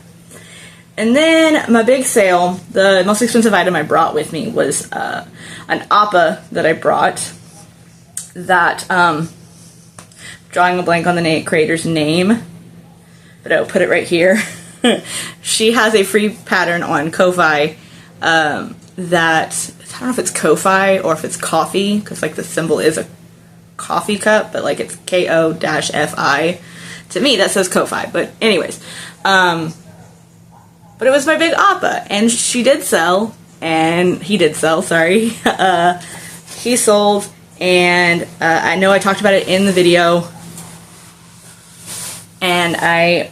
And then my big sale, the most expensive item I brought with me was an appa that I brought that, drawing a blank on the creator's name, but I'll put it right here. She has a free pattern on Ko-Fi that, I don't know if it's Ko-Fi or if it's coffee, because like the symbol is a coffee cup, but like it's Ko-Fi. To me that says Ko-Fi, but anyways. But it was my big appa, and she did sell, and he did sell, sorry. He sold, and I know I talked about it in the video, and I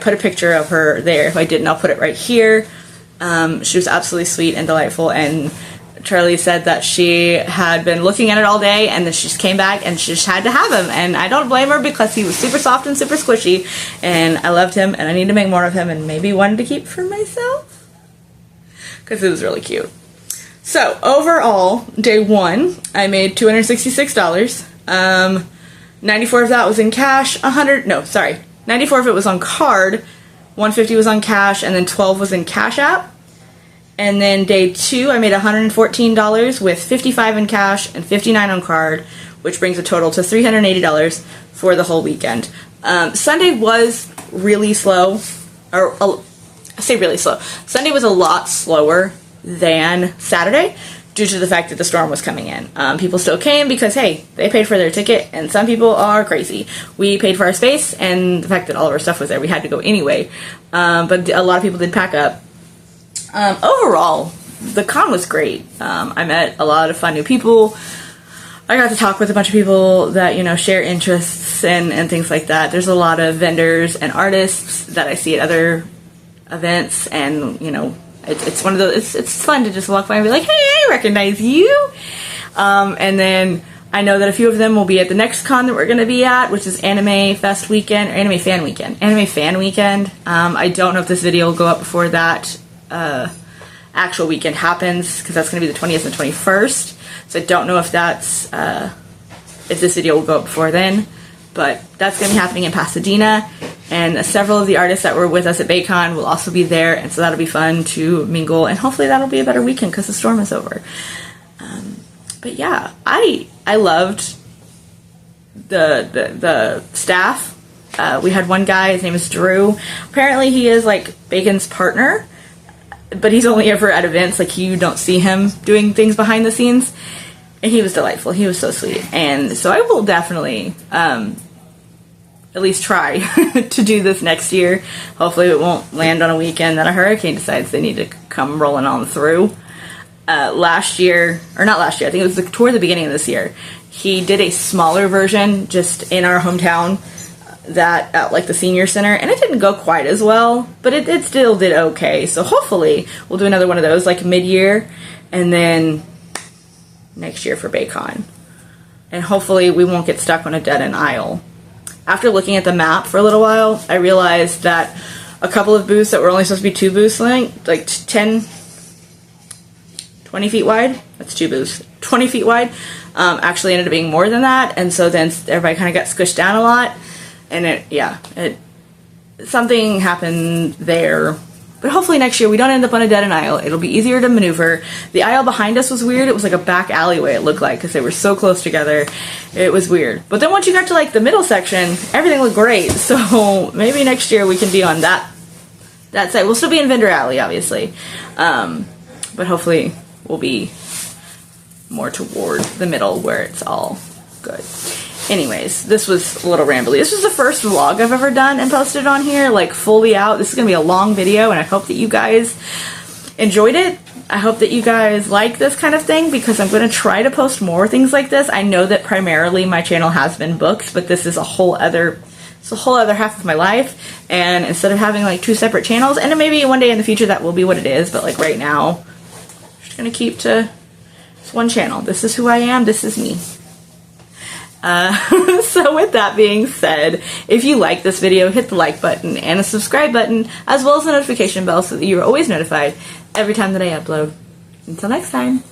put a picture of her there. If I didn't, I'll put it right here. She was absolutely sweet and delightful, and Charlie said that she had been looking at it all day, and then she just came back and she just had to have him, and I don't blame her because he was super soft and super squishy, and I loved him, and I need to make more of him, and maybe one to keep for myself because it was really cute. So overall, day 1, I made $266. 94 of that was in cash. 94 of it was on card. 150 was on cash, and then 12 was in Cash App. And then day 2, I made $114 with 55 in cash and 59 on card, which brings a total to $380 for the whole weekend. Sunday was really slow, I say really slow. Sunday was a lot slower than Saturday due to the fact that the storm was coming in. People still came because, hey, they paid for their ticket, and some people are crazy. We paid for our space, and the fact that all of our stuff was there, we had to go anyway. But a lot of people did pack up. Overall, the con was great. I met a lot of fun new people. I got to talk with a bunch of people that, you know, share interests and things like that. There's a lot of vendors and artists that I see at other events, and, you know, it's one of those, it's fun to just walk by and be like, hey, I recognize you. And then I know that a few of them will be at the next con that we're going to be at, which is Anime Fest Weekend, or Anime Fan Weekend. Anime Fan Weekend. I don't know if this video will go up before that actual weekend happens, because that's going to be the 20th and 21st. So I don't know if that's, if this video will go up before then, but that's going to be happening in Pasadena. And several of the artists that were with us at BayCon will also be there, and so that'll be fun to mingle, and hopefully that'll be a better weekend because the storm is over. But yeah, I loved the staff. We had one guy, his name is Drew. Apparently he is like Bacon's partner, but he's only ever at events, like you don't see him doing things behind the scenes. And he was delightful. He was so sweet. And so I will definitely at least try to do this next year. Hopefully it won't land on a weekend that a hurricane decides they need to come rolling on through. Last year, or not last year, I think it was toward the beginning of this year, he did a smaller version just in our hometown that at like the senior center, and it didn't go quite as well, but it still did okay. So hopefully we'll do another one of those like mid-year, and then next year for BayCon. And hopefully we won't get stuck on a dead-end aisle. After looking at the map for a little while, I realized that a couple of booths that were only supposed to be 2 booths length, like 20 feet wide, that's 2 booths, 20 feet wide, actually ended up being more than that, and so then everybody kind of got squished down a lot, and something happened there. But hopefully next year we don't end up on a dead-end aisle. It'll be easier to maneuver. The aisle behind us was weird. It was like a back alleyway, it looked like, because they were so close together. It was weird. But then once you got to like the middle section, everything looked great. So maybe next year we can be on that side. We'll still be in Vendor Alley, obviously. But hopefully we'll be more toward the middle where it's all good. Anyways, this was a little rambly. This was the first vlog I've ever done and posted on here, like fully out. This is going to be a long video, and I hope that you guys enjoyed it. I hope that you guys like this kind of thing, because I'm going to try to post more things like this. I know that primarily my channel has been books, but this is a whole other half of my life. And instead of having like 2 separate channels, and with one day in the future that will be what it is, but like right now, I'm just going to keep to one channel. This is who I am. This is me. So with that being said, if you like this video, hit the like button and a subscribe button, as well as the notification bell, so that you're always notified every time that I upload. Until next time.